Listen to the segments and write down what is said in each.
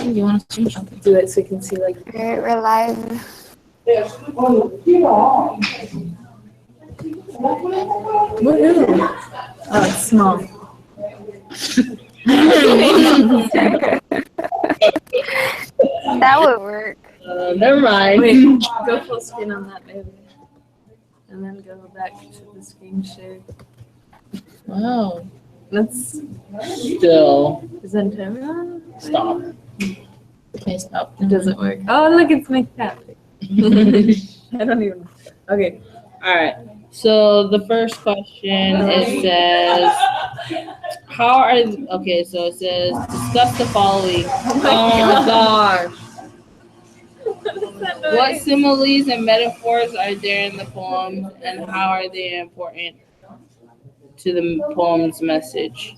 You want to screenshot? Do it so you can see like. Okay, we're live. Woohoo! Oh, it's small. That would work. Never mind. Wait, go full screen on that maybe. And then go back to the screen share. Wow. That's. Still. Is that timer on? Stop. Okay, stop. It doesn't work. Oh, look, it's my cat. I don't even. Okay. All right. So the first question, it says, how are, okay, so it says, discuss the following. Oh my gosh. What similes and metaphors are there in the poem, and how are they important to the poem's message?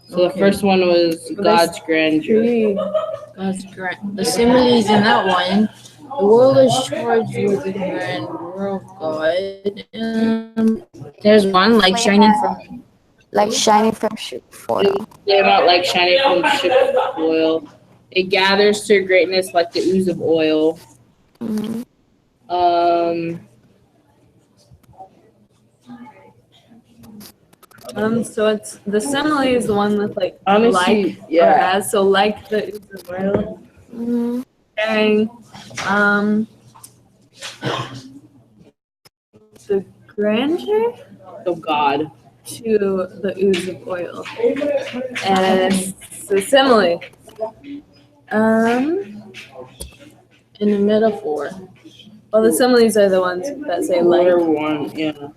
So the first one was God's grandeur. God's grand. The similes in that one. The world is charged with the grandeur of God. There's one like shining from. Like shining from ship foil. They're not like shining from ship oil. It gathers to greatness like the ooze of oil. Mm-hmm. So it's the simile is the one with like Honestly, like yeah. or as, so like the ooze of oil. Mm-hmm. Comparing the grandeur of God to the ooze of oil. And it's the simile. In the metaphor. Well, the similes are the ones that say like. one, yeah.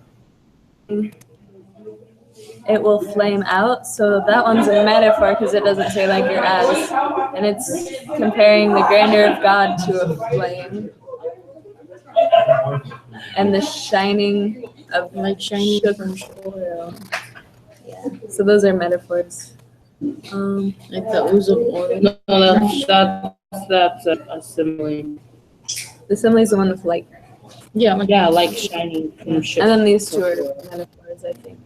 It will flame out. So that one's a metaphor because it doesn't say like your as. And it's comparing the grandeur of God to a flame. And the shining of Like shining from oil. Yeah. So those are metaphors. like the ooze of oil. No, that's a simile. The simile is the one with light. Yeah, like Yeah, like shining from ship. And then these two are metaphors, I think.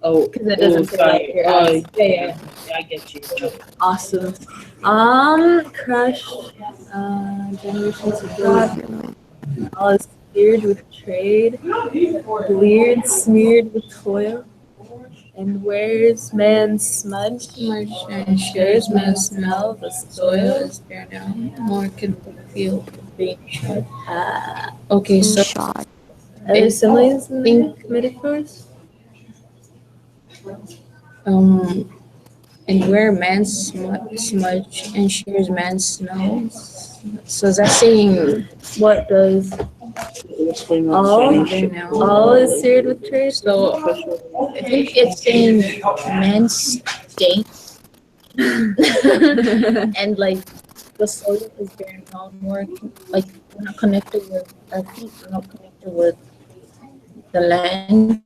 Oh, Because it doesn't say like your as. Yeah, I get you. Awesome. Crush. Generations of God. All is seared with trade, bleared, smeared with toil, and wears man smudged, and shares man smell the soil is bare now, nor can feel being shod. okay, so Shot. Are there similes in the metaphors? and where man smudge and shares man smells. So is that saying What does all is seared with trade? so? I think it's saying man stinks and like the soil is bare now, more like we're not connected with our feet, we're not connected with the land.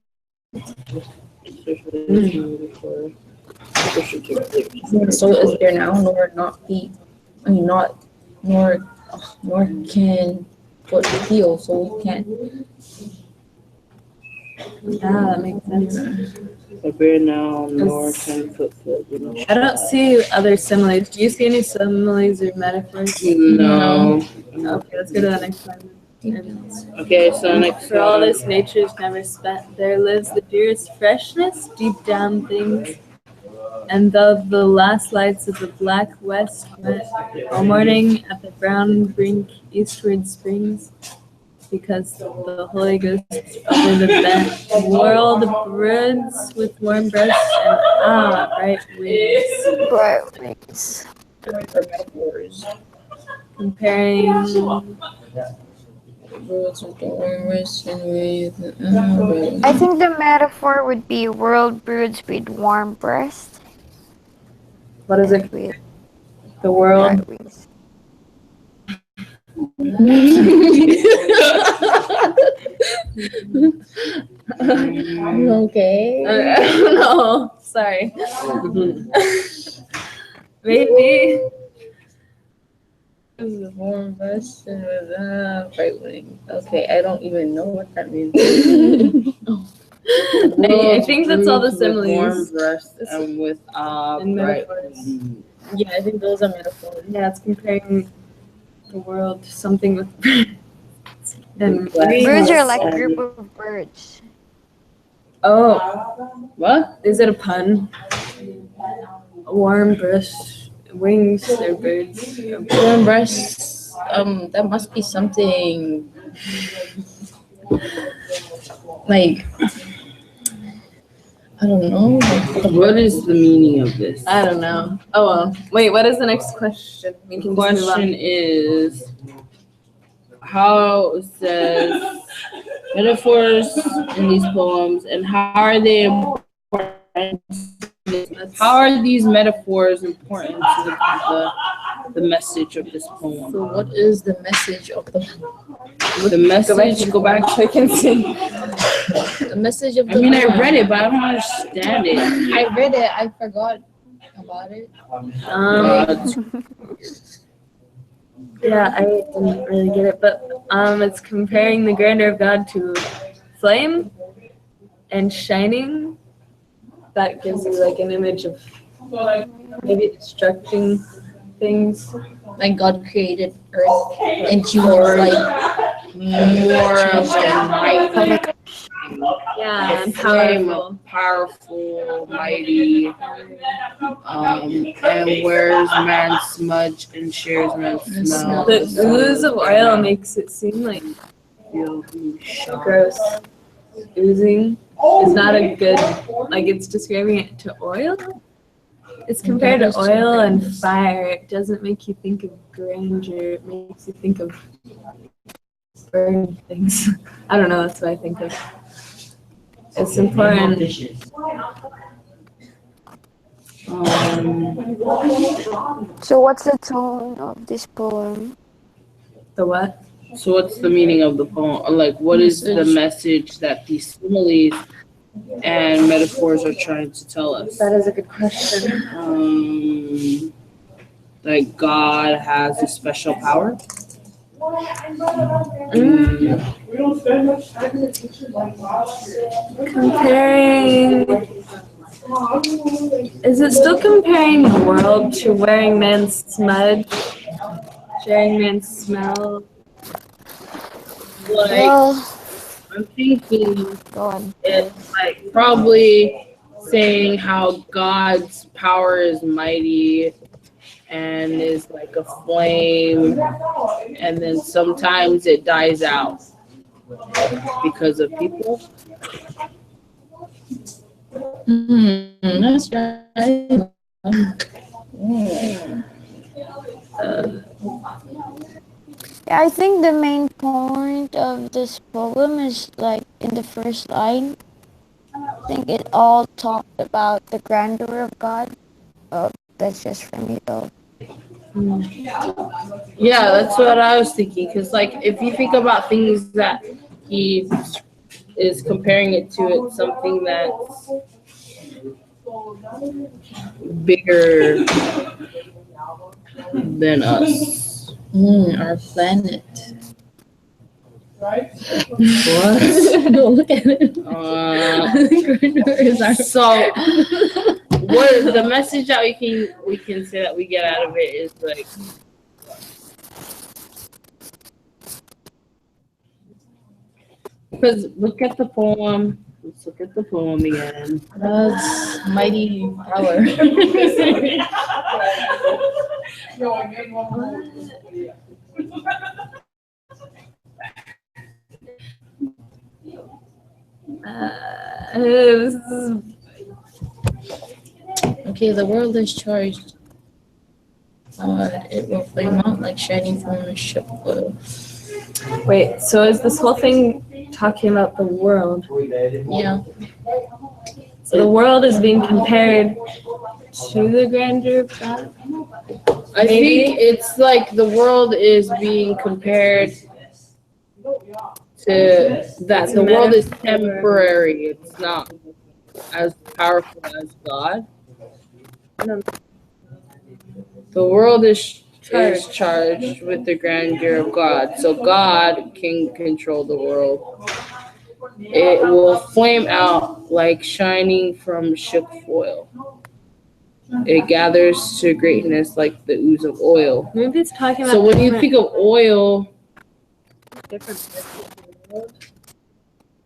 The soil is bare now, nor not be, I mean not nor can foot feel, so we can't. Yeah, that makes sense. A bear now, nor 10-foot foot. I don't see other similes. Do you see any similes or metaphors? No. Okay, let's go to the next one. Okay, so next For all this nature's never spent, there lives the dearest freshness, deep down things. And though the last lights of the black west went all morning at the brown brink eastward springs, because the Holy Ghost over the bent world broods with warm breasts and bright wings. Bright wings. Comparing Worlds with the warmest and with I think the metaphor would be world broods with warm breast. what is it? With The world. bright wings. okay. No, sorry. Maybe. With warm breast and with bright wings. Okay, I don't even know what that means. I think that's all the with warm similes breast and with and bright. metaphors. Yeah, I think those are metaphors. Yeah, it's comparing the world to something with birds and Birds are wings. like group of birds. Oh, What? is it a pun? Warm brush wings, they're birds. Warm breasts. That must be something like I don't know. What is the meaning of this? I don't know. Oh well. Wait, what is the next question? We The can just move question on. is how it says metaphors in these poems and how are they important? How are these metaphors important to the message of this poem? So what is the message of The message, go back. I can see. the message of I the mean, I poem? read it, but I don't understand it. I read it. I forgot about it. God's Yeah, I didn't really get it, but it's comparing the grandeur of God to flame and shining. That gives you like an image of maybe destructing things. Like God created Earth and she was like more of a mighty Yeah, and flame, powerful. a powerful, mighty, and wears man's smudge and shares man's smell. The ooze of oil makes it seem like gross. Oozing is not a good, like it's describing it to oil. It's compared to oil and fire. It doesn't make you think of grandeur. It makes you think of burning things. I don't know. That's what I think of. It's important. So what's the tone of this poem? The what? So what's the meaning of the poem? Or like, what is the message that these similes and metaphors are trying to tell us? That is a good question. Like God has a special power. Comparing. Is it still comparing the world to wearing man's smudge? Sharing man's smell? Like, Well, I'm thinking go on. it's like probably saying how God's power is mighty and is like a flame, and then sometimes it dies out because of people. that's right. Yeah, I think the main point of this poem is like in the first line. I think it all talked about the grandeur of God. That's just for me though. Yeah, that's what I was thinking. Because, like, if you think about things that he is comparing it to, it's something that's bigger than us. Our planet. What? Don't look at it. So, what the message that we can say that we get out of it is like, because look at the poem. Let's look at the poem again. God's mighty power. This is Okay, the world is charged. It will flame out like shining from a ship oil. Wait, so is this whole thing talking about the world? Yeah. So the world is being compared to the grandeur of God? I think it's like the world is being compared to that. The world is temporary. It's not as powerful as God. The world is charged with the grandeur of God. So God can control the world. It will flame out like shining from shook foil. It gathers to greatness like the ooze of oil. Maybe it's talking about So when you think of oil, different parts of the world.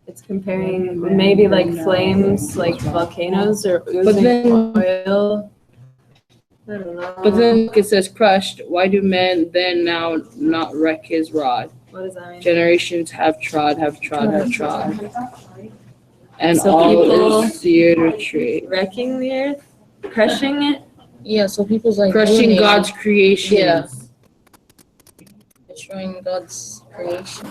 It's comparing maybe like flames, like volcanoes or oozing oil. I don't know. but then look, it says crushed. Why do men then now not wreck his rod? What does that mean? Generations have trod, and So all people is seared with trade. wrecking the earth, crushing it. Yeah, so people's like Crushing ruining, God's creation. Yeah. destroying God's creation.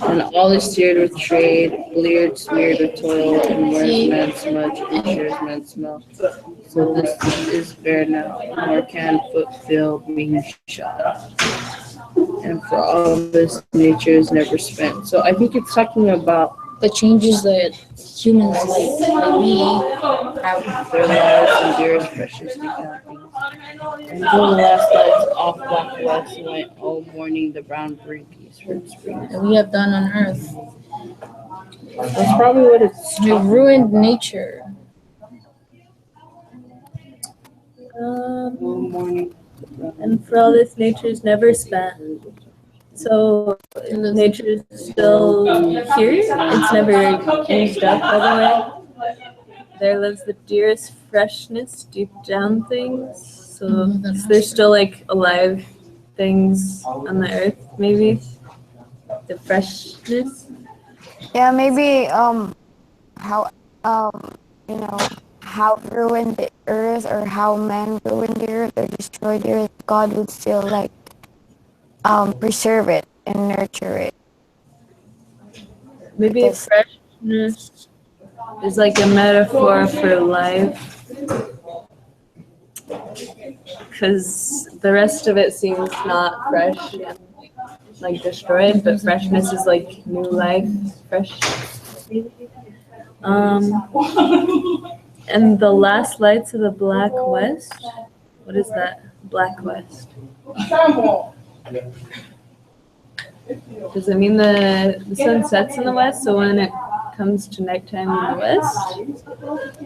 And all is seared with trade, bleared, smeared with toil, and wears men smudge, and shares men smell. So this is bare now, nor can foot feel being shut. And for all this, nature is never spent. So I think it's talking about The changes that humans like we have. their lives and dearest precious things. And during the last lights off Black West went all morning the brown brink eastward springs. That we have done on earth. That's probably what it's We've ruined nature. all morning. And for all this, nature's never spent. So nature is still here. It's never used up, by the way. There lives the dearest freshness, deep down things. So there's still like alive things on the earth, maybe. The freshness. Yeah, maybe how how ruined the earth or how man ruined the earth or destroyed the earth, God would still like preserve it and nurture it. Maybe Because- freshness is like a metaphor for life. Because the rest of it seems not fresh and like destroyed, but freshness is like new life, fresh. And the last lights of the Black West. What is that? Black West. Does it mean the sun sets in the west? So when it comes to nighttime in the west,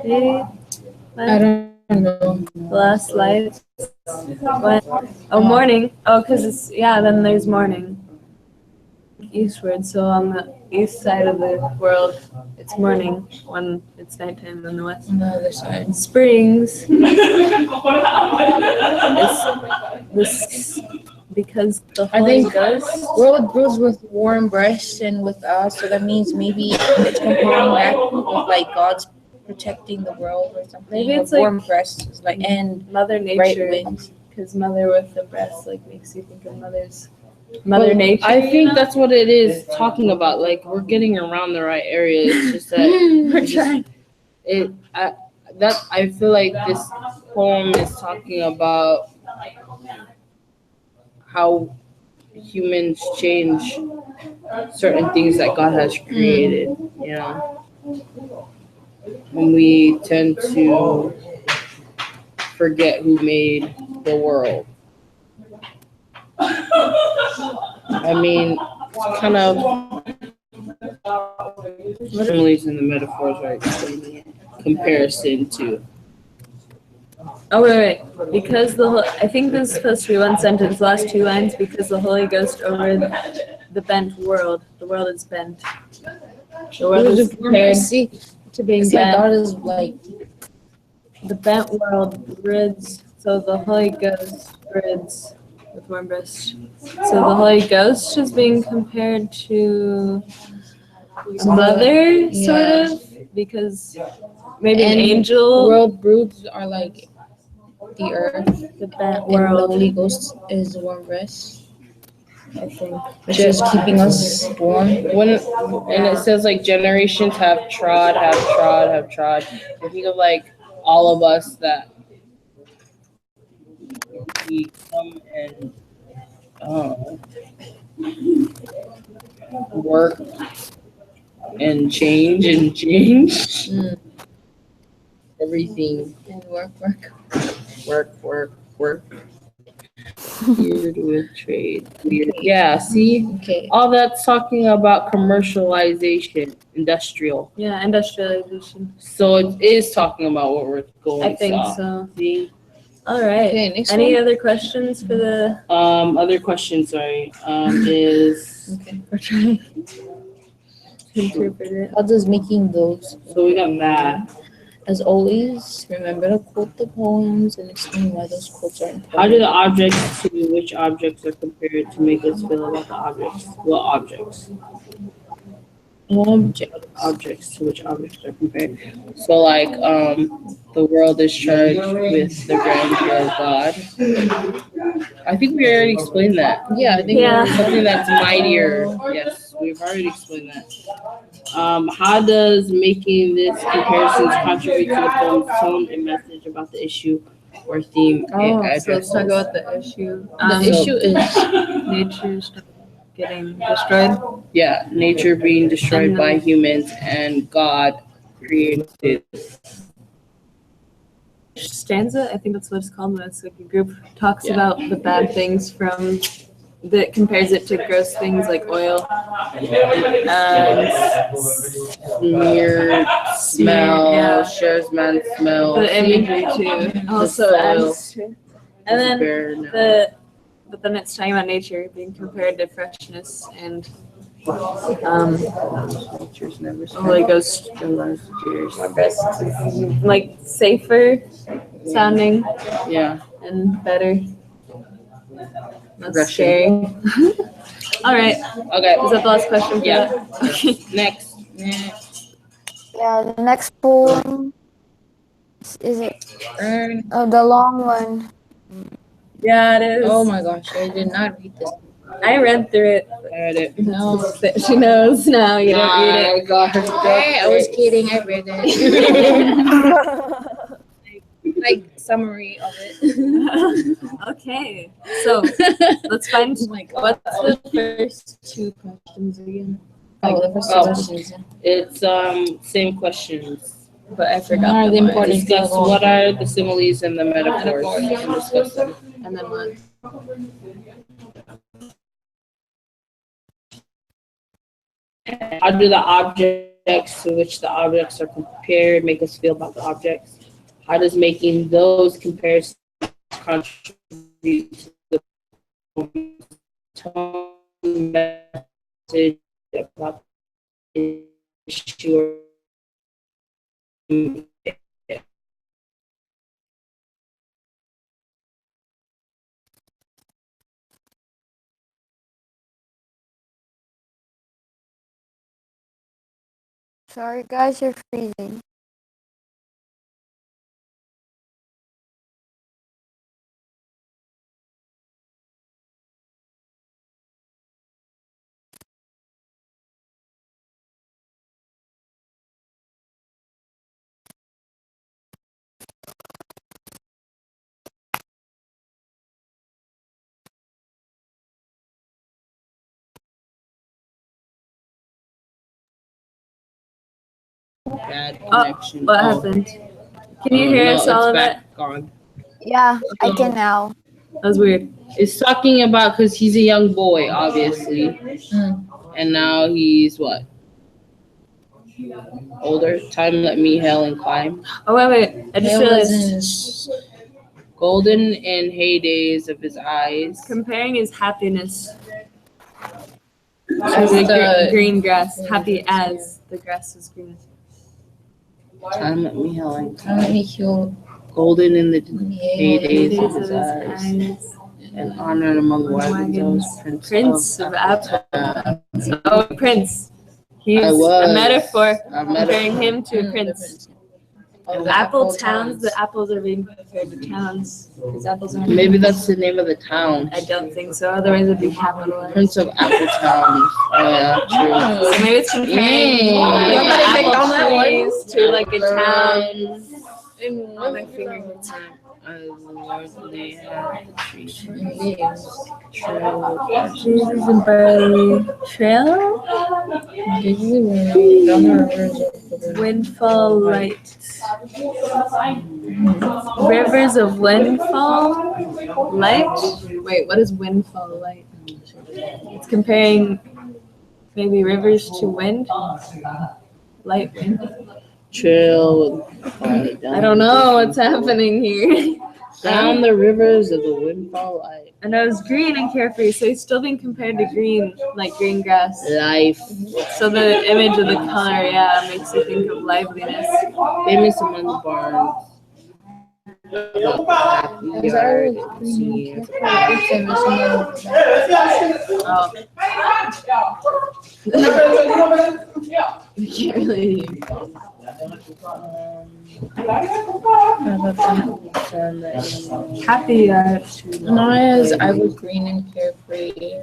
maybe. I don't know. The last lights. When, oh, morning. Oh, because it's then there's morning. Eastward. So on the east side of the world, it's morning when it's nighttime in the west. On the other side. Springs. This because the I Holy think Ghost. world brews with warm breasts and with us, so that means maybe it's comparing that with like God's protecting the world or something. Maybe it's with warm like- breasts is like and Mother right Nature, wings. because mother with the breast like makes you think of Mother Nature. I you think know? that's what it is talking about. Like we're getting around the right area. It's just that We're trying. I feel like this poem is talking about how humans change certain things that God has created, you know. And we tend to forget who made the world. I mean, it's kind of similes and the metaphors are explaining it. Comparison to. Oh wait. Because I think this is supposed to be one sentence, last two lines. Because the Holy Ghost over the bent world. The world is bent. The world is compared to being bent. God is like The bent world rids. So the Holy Ghost rids with warm breast. So the Holy Ghost is being compared to a mother, sort of, because maybe an And angel. world broods are like the earth, The bent and the world, Holy Ghost is the warm breast, I think. which is keeping us warm. And it says like generations have trod. I think of like all of us that we come and work and change Mm. everything. And work. Work. Weird with trade. Weird. Yeah, see? Okay. All that's talking about commercialization, industrial. Yeah, industrialization. So it is talking about what we're going I think to. so. See? All right. Okay, next Any one. other questions for the? Other question, sorry, is Okay. We're trying to interpret it. How does making those? so we got that. As always, remember to quote the poems and explain why those quotes are important. How do the objects to which objects are compared to make us feel about the objects? What objects? Objects to which objects are compared. So like the world is charged with the grandeur of God. I think we already explained that. Yeah, I think Yeah. Something that's mightier. Yes, we've already explained that. How does making this comparisons contribute to the poem's tone and message about the issue or theme it So addresses? let's talk about the issue. the issue is Nature's getting destroyed. Yeah, nature being destroyed And by then- humans and God created. Stanza, I think that's what it's called when it's like a group talks Yeah. about the bad things from that compares it to gross things like oil. Smear, smell, Yeah. shares man smell. The imagery too also soil adds to it. And then Bare now. but then it's talking about nature being compared to freshness and Nature's never Holy Ghost like safer sounding Yeah. and better. Less Progression. scary. All right. Okay. Is that the last question? For Yeah. that? Okay. Next. Yeah, the next poem is it? Oh, the long one. Yeah, it is. oh my gosh, I did not read this. I read through it. I read it. No. She knows now. You don't read it. I got her. Hey, I was kidding, I read it. Like summary of it. Okay. So let's find Oh my god. what's the first two questions again. Oh, the first Oh. questions. It's same questions. But I forgot. What are the them important Discuss things? what are the similes and the metaphors and discuss them. already. And then what? How do the objects to which the objects are compared make us feel about the objects? How does making those comparisons contribute to the tone message about the issue? Sorry, guys, you're freezing. Bad Oh, connection. What Oh. happened? Can you hear No, us all it's of it? back. Gone. Yeah, I can now. That was weird. It's talking about because he's a young boy, obviously, and now he's what? Older. Time let me hail and climb. Oh wait. I just realized Golden in heydays of his eyes. comparing his happiness As to the- green grass. Happy as the grass is green. Time let me hail and Let climb. me heal. Golden in the Yeah. heydays Days of of his his eyes. eyes. And honored among wagons, Prince of Apple. Oh, Prince. He's I was a metaphor a comparing him to a prince. Of the Apple towns. The apples are being compared to towns. Because apples are Maybe that's the name of the town. I don't think so. Otherwise, it'd be capitalized. Prince of Apple Towns. Oh yeah, true. So maybe it's comparing Yeah. like Somebody the clicked on apple that one. trees to like a town. On my fingertips. Lord, they have the tree. Jesus and barley trail. Windfall light. Rivers of windfall light. Wait, what is windfall light? It's comparing maybe rivers to wind. Light wind. Trail with I don't know what's happening here. down the rivers of the windfall light. And I was green and carefree, so he's still being compared to green, like green grass. Life. So the image of the color, yeah, makes you think of liveliness. Famous among the barns. Happy yard. Senior. Oh. I can't really. Happy Not as I was green and carefree,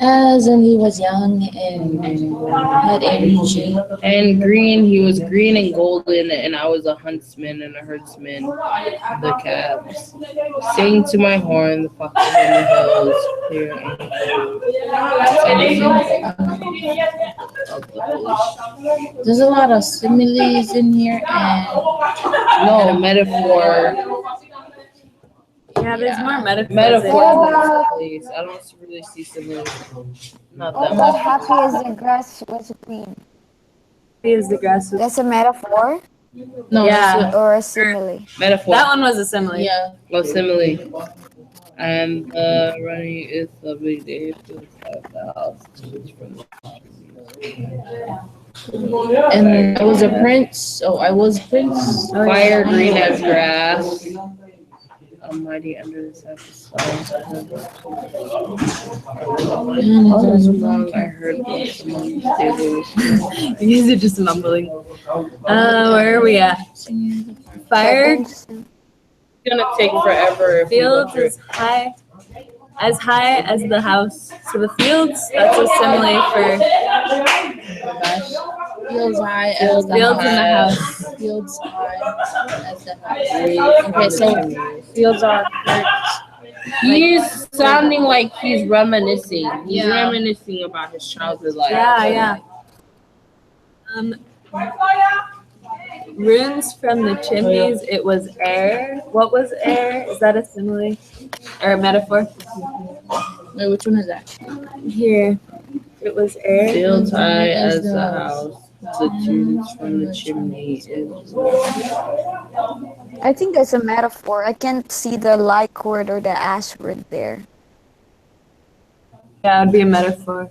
as and he was young and had energy. And green, he was green and golden, and I was a huntsman and a herdsman. The calves sang to my horn, the foxes on the hills, clear and cold. There's a lot of similes in here, and No, a metaphor. Yeah, there's more metaphors. Metaphor. Please. I don't really see similes. Not that But much. happy as the grass was green. Is the grass. That's a metaphor no, Yeah. or a simile. Metaphor. That one was a simile. yeah. Oh, simile. And running is a big day to the house. And I was a prince. Oh, I was prince. Oh, Fire yeah. green as grass. Almighty under the sacrifice. All this long I heard voice among the tables. You guys are just mumbling. Where are we at? Fire It's gonna take forever. If we fields go through is high as the house. So the fields, that's a simile Fields high as the Fields in the house. house. Fields high as the house. Okay, so fields are He's sounding like he's reminiscing. He's Yeah. reminiscing about his childhood life. Yeah. Runes from the chimneys, it was air. What was air? Is that a simile? Or a metaphor? Wait, which one is that? Here. It was air. Fields high as the house. The tunes from the chimney is. I think that's a metaphor. I can't see the like word or the as word there. Yeah, it would be a metaphor.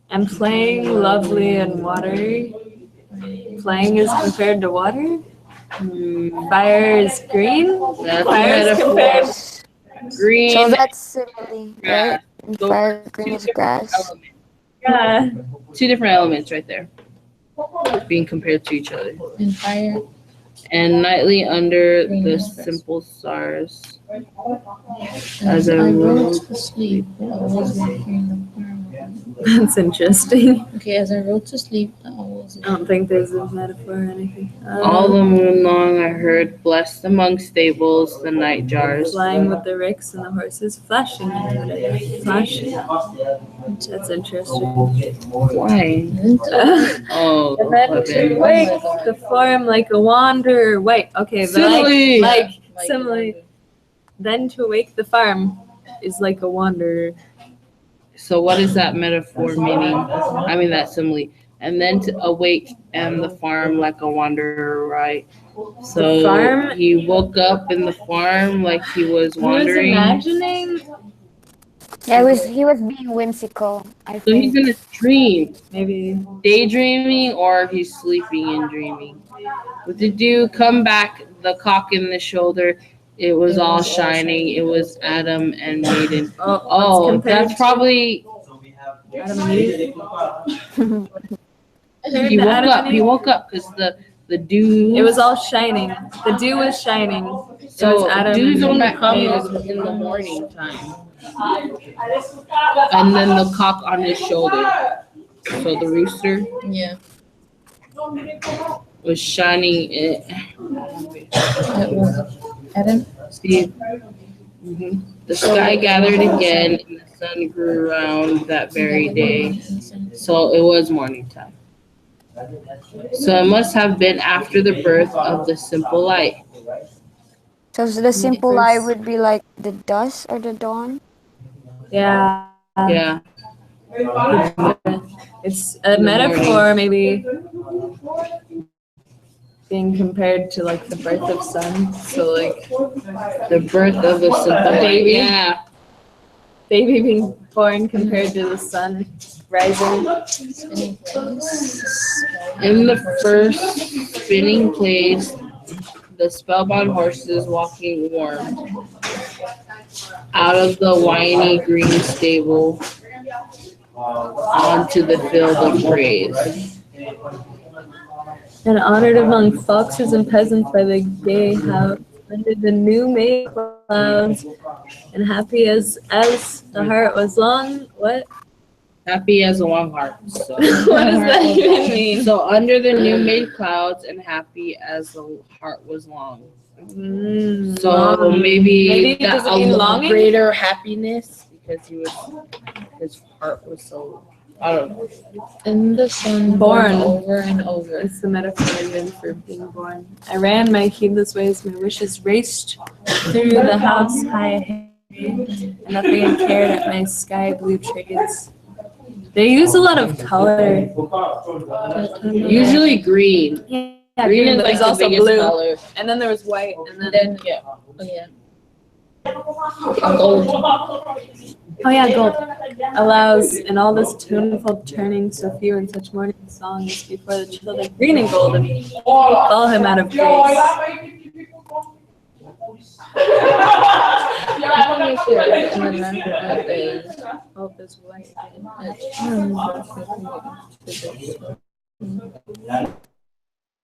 And playing lovely and watery. Playing is compared to water. Fire is green. That's a Fire is metaphor. compared. Green. So that's simile, right? grass. And Those fire are green two is different grass. elements. Yeah. Two different elements right there. Being compared to each other. And fire. And nightly under the simple stars. As I rode to sleep, I was hearing the farm. That's interesting. Okay, as I rode to sleep, I was. I don't think there's a metaphor or anything. all the moon long, I heard blessed among stables the night jars. Flying with the ricks and the horses flashing. Flashing. That's interesting. Why? Oh, And then to heaven. wake the form like a wanderer. Wait, okay, but Simile. like simile. Then to wake the farm is like a wanderer. So what is that metaphor meaning? I mean that simile. And then to awake and the farm like a wanderer, right? So The farm? he woke up in the farm like he was wandering. He was imagining. Yeah, he was being whimsical, I So he's think. in a dream, Maybe. daydreaming, or he's sleeping and dreaming. With the dew come back, the cock in the shoulder. It was all shining. It was Adam and Maiden. Oh, that's probably. Adam and Eve. He woke up. He woke up because the dew. It was all shining. The dew was shining. So Adam dews and only Eve. comes in the morning time. And then the cock on his shoulder. So the rooster Yeah. was shining. It was Adam. See, the sky gathered again, and the sun grew round that very day. So it was morning time. So it must have been after the birth of the simple light. So the simple eye would be like the dusk or the dawn. Yeah. Yeah. It's a metaphor, maybe being compared to like the birth of sun. So like The birth of the simple baby. Yeah. baby being born compared to the sun rising. Spinning place. In the first spinning place, the spellbound horses walking warm out of the winey green stable onto the field of praise. And honored among foxes and peasants by the gay house, under the new made clouds, and happy as the heart was long. What? Happy as a long heart. So, What does that even mean? so under the new made clouds and happy as the heart was long. So maybe it that doesn't mean longing? greater happiness because his heart was so I don't know. In the sun, Born. over and over. It's the metaphor even for being born. I ran my heedless ways, my wishes raced through the house high, and nothing cared at my sky blue trades. They use a lot of color. Usually green. Yeah, Green is but like there's the also biggest blue. color. And then there was white, and then Then, Yeah. oh yeah. Gold. oh yeah, gold allows in all this tuneful turning so few and such morning songs before the children green and golden follow him out of grace. And then after that, they hope is white again.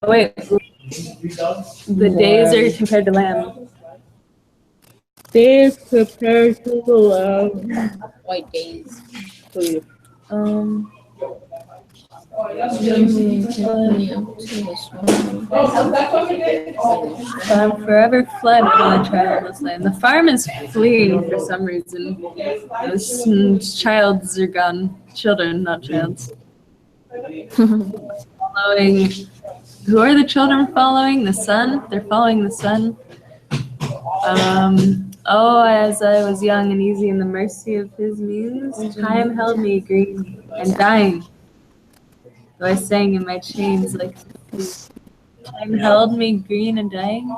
Wait, the days are compared to lamb. Days compared to the lamb. White days. Um, I'm forever fled from the childless land. The farm is fleeing for some reason. The childs are gone. Children, not childs. Following. Who are the children following? The sun. They're following the sun. Oh, as I was young and easy in the mercy of his means, time held me green and dying. Though I sang in my chains like time held me green and dying.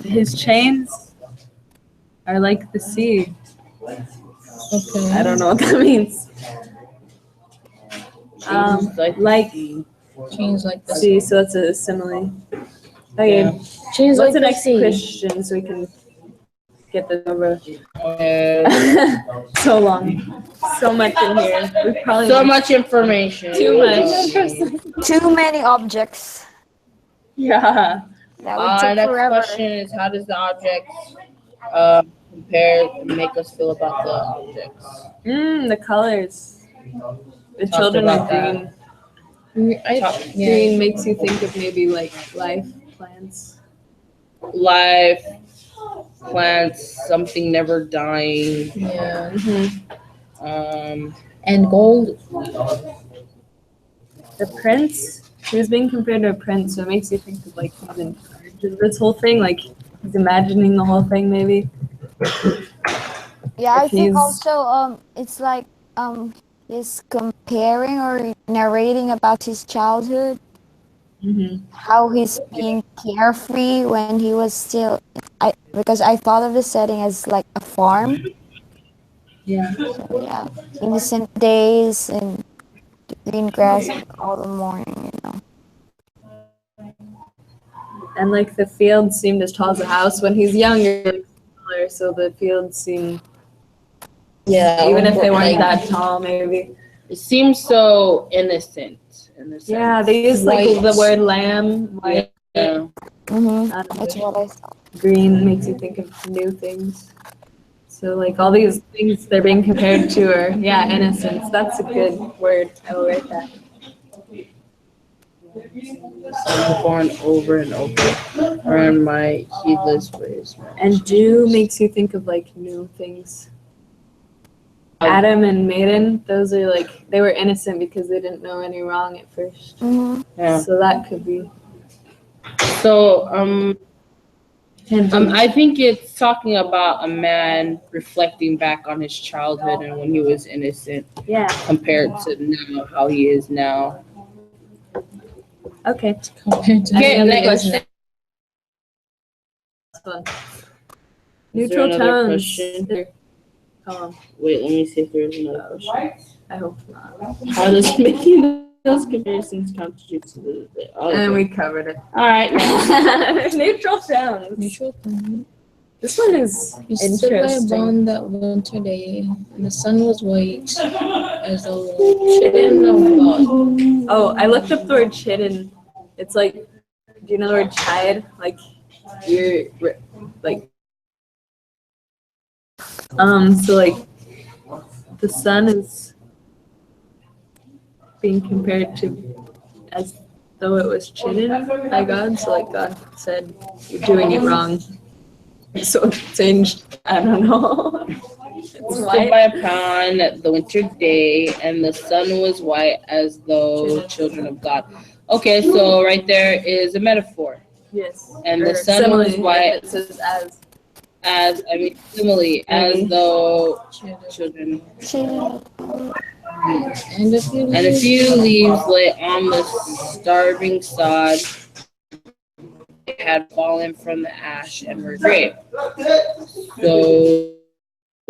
His chains are like the sea. Okay. I don't know what that means. Like Chains like the sea, so that's a simile. Okay, Yeah. Chains what's like the the next sea. question so we can get this over? Uh, So long, so much in here. We probably so much information. too much. Too many objects. Yeah. That would take Next forever. question is how does the objects compare and make us feel about the objects? The colors. The Talked children about are green. Yeah. Green makes you think of maybe like life plants. Life, plants, something never dying. Yeah. Um, And gold. The prince. He was being compared to a prince, so it makes you think of like he's in charge of this whole thing. Like he's imagining the whole thing, maybe. Yeah, I If think he's- also it's like he's comparing or narrating about his childhood, how he's being carefree when he was still because I thought of the setting as like a farm. Yeah. So yeah, innocent days and the green grass all the morning, you know. And like the fields seemed as tall as a house when he's younger, like, smaller, so the fields seem yeah, even if they weren't like, that tall, maybe. it seems so innocent in the sense. Yeah, they use like White. the word lamb, white, Yeah. That's what I thought. green makes you think of new things. So like all these things they're being compared to are innocence. That's a good word. I will write that. Over and over and over. Around my heedless ways. And dew makes you think of like new things. Adam and Maiden, those are like they were innocent because they didn't know any wrong at first. Yeah. So that could be. So I think it's talking about a man reflecting back on his childhood and when he was innocent Yeah. compared to now, how he is now. Okay. Compared to Okay, Any other next. questions? One. Is there Neutral another tones. question? Here. Come Wait, let me see if there's another question. I hope not. How does making those comparisons contribute to the? Oh, And okay. we covered it. All right. Neutral sounds. Neutral tone. This one is You stood by a interesting. bond that winter day, and the sun was white as a chidden of God. Oh, I looked up the word chidden. It's like, do you know the word chide? Like, you're like, so like, the sun is being compared to as though it was chidden by God. So like God said, you're doing it wrong. So it changed. I don't know. It's Stood white. by a pond the winter day, and the sun was white as though children of God. Okay, so right there is a metaphor. Yes. And the Or sun simile, was white It says as. simile, as though children. And a few And a few leaves lay on the starving sod. They had fallen from the ash and were gray. So,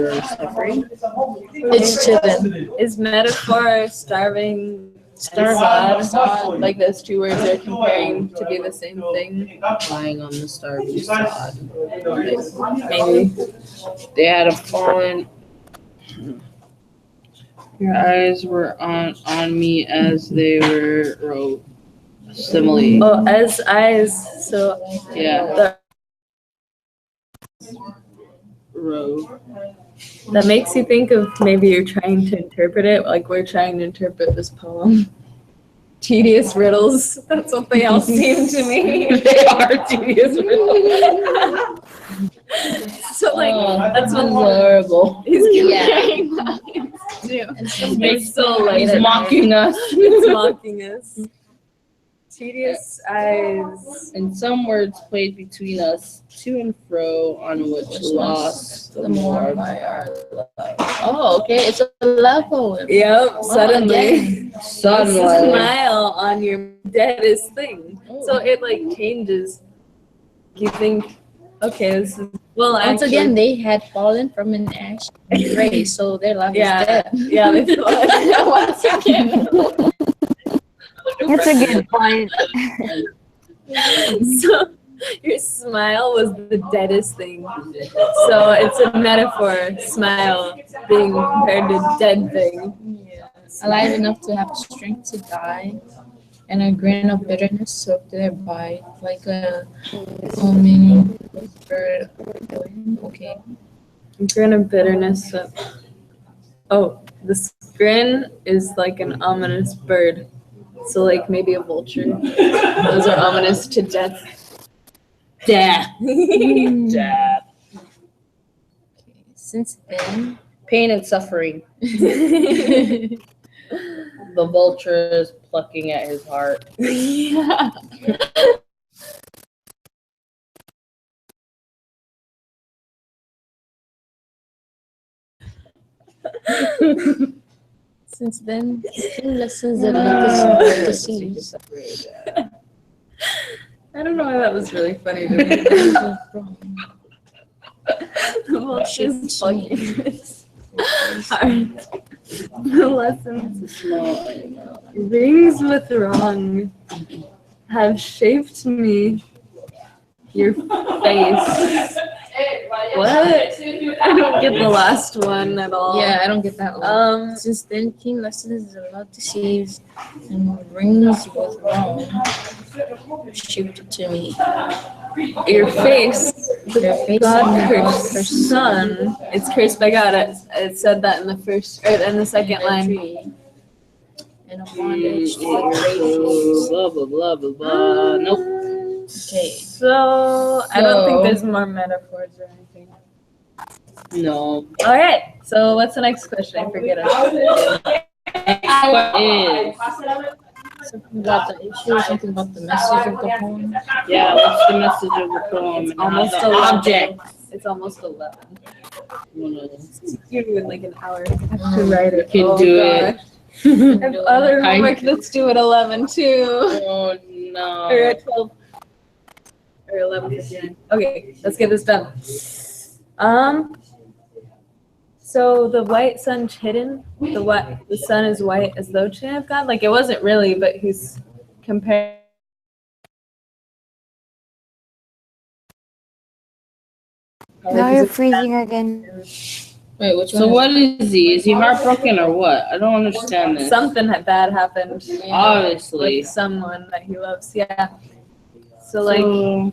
suffering. it's chidden. Is metaphor starving Starving. and sod, like those two words are comparing to be the same thing? Lying on the starving sod. Maybe. They had a fallen. Your eyes were on me as they were wrote. Simile. Oh, as eyes. So Yeah. Row. that makes you think of maybe you're trying to interpret it, like we're trying to interpret this poem. Tedious riddles. That's what they all seem to me. They are tedious riddles. So like that's what horrible. he's Yeah. comparing that to. It's so late He's at night. mocking us. It's mocking us. Tedious eyes. And some words played between us to and fro, on which lost The more by our love. Oh, okay. It's a love poem. Yep, suddenly. Suddenly. Smile on your deadest thing. So it like changes. You think, okay, this is well. Once actually, again, they had fallen from an ash and gray, so their love yeah, is dead. yeah. They thought once again. That's a good point. So your smile was the deadest thing. So it's a metaphor. Smile being compared to dead thing. Alive enough to have strength to die, and a grain of bitterness soaked thereby, like a calming bird. Okay. Grin of bitterness. Oh, this grin is like an ominous bird. So like maybe a vulture. Those are ominous to death. Death. Death. Since then, Pain and suffering. Yeah. The vulture is plucking at his heart. since then, in lessons that make us disease. I don't know why that was really funny to me. The vulture's plucking his heart. The lessons rings with wrong have shaped me. Your face. What? I don't get the last one at all. Yeah, I don't get that one. Since then, keen lessons is about deceives and rings with wrong. Shoot to me. Your face. Your face God and cursed cursed son. It's cursed by God. It said that in the first, or in the second line. tree. And a bondage to a great Blah blah blah blah blah. Nope. Okay. So I don't think there's more metaphors or anything. No. All right. So what's the next question? I forget it. What is Something about the issue, something about the message of the poem. Yeah, what's the message of the poem? It's and how almost the 11. object. It's almost 11. One of them. You're doing like an hour. I have to write it. Can do it. I have other I- homework that's due at 11 too. Oh Or no. at 12. Or 11:59. Okay, let's get this done. So the white sun's hidden. The sun is white as though to have God. Like it wasn't really, but he's compared. Now you're freezing again. Wait, which So one? what is he? Is he heartbroken or what? I don't understand this. Something bad happened Obviously. with someone that he loves. Yeah. So like So,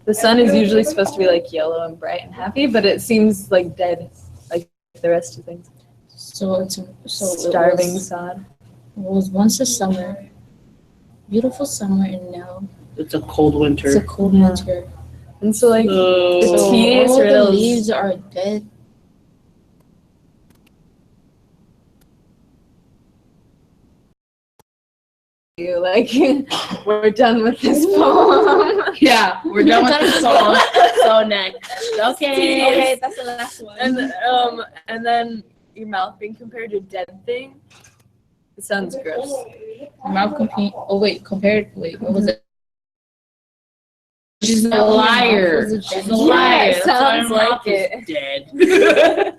the sun is usually supposed to be like yellow and bright and happy, but it seems like dead, like the rest of things. So it Starving was, sod. it was once a summer, beautiful summer, and now it's a cold winter. it's a cold Yeah. winter. And so like So, So teenage all the riddles. leaves are dead. You like we're done with this poem. yeah, we're done with the song. So next. Okay. that's the last one. And then your mouth being compared to a dead thing. It sounds gross. Mouth compete. Oh wait, compared. Wait, what was it? She's a liar. Was it She's dead? a liar. Yeah, That's why sounds her like mouth is it. dead.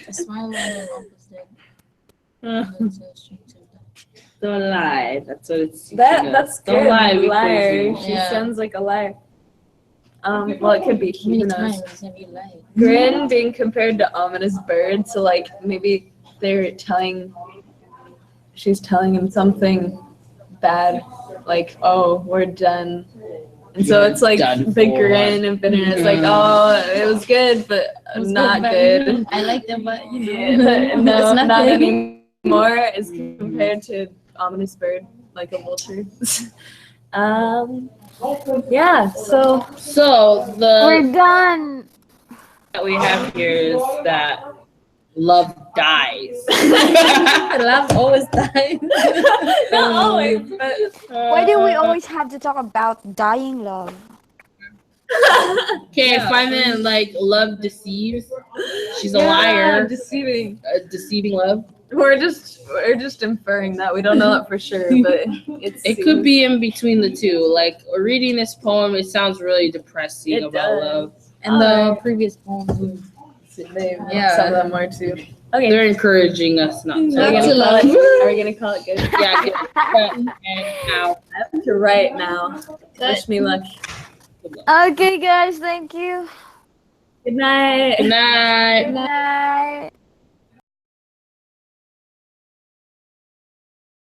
A smile on her mouth was dead. Don't lie. That's what it's. That's Don't good. lie. Be Liar. crazy. She Yeah. sounds like a liar. Well, it could be. How many Who knows? times have you lied? Grin being compared to ominous bird, so like maybe she's telling him something bad, like, oh, we're done. And so You're it's like done the for. grin and bitterness, like, Mhm. oh, it was good, but It was not but good. I like them, but you Yeah, know, no, it's not nothing. anymore is compared to ominous bird, like a vulture. Yeah, so So We're the done. that we have here is that love dies. Love always dies. not always, but Why do we always have to talk about dying love? Okay, Yeah. find it like love deceives. She's a yeah, liar. deceiving. Deceiving love. We're just inferring that. We don't know that for sure, but It could be in between the two. Like reading this poem, it sounds really depressing It about does. love. And the previous poems. Yeah. Some of them were too. Okay. They're encouraging us not Are we to. gonna to call love. it? Are we gonna call it good? Yeah, good. And now. I have to write now. Wish me luck. Okay, guys, thank you. Good night. Good night. Good night.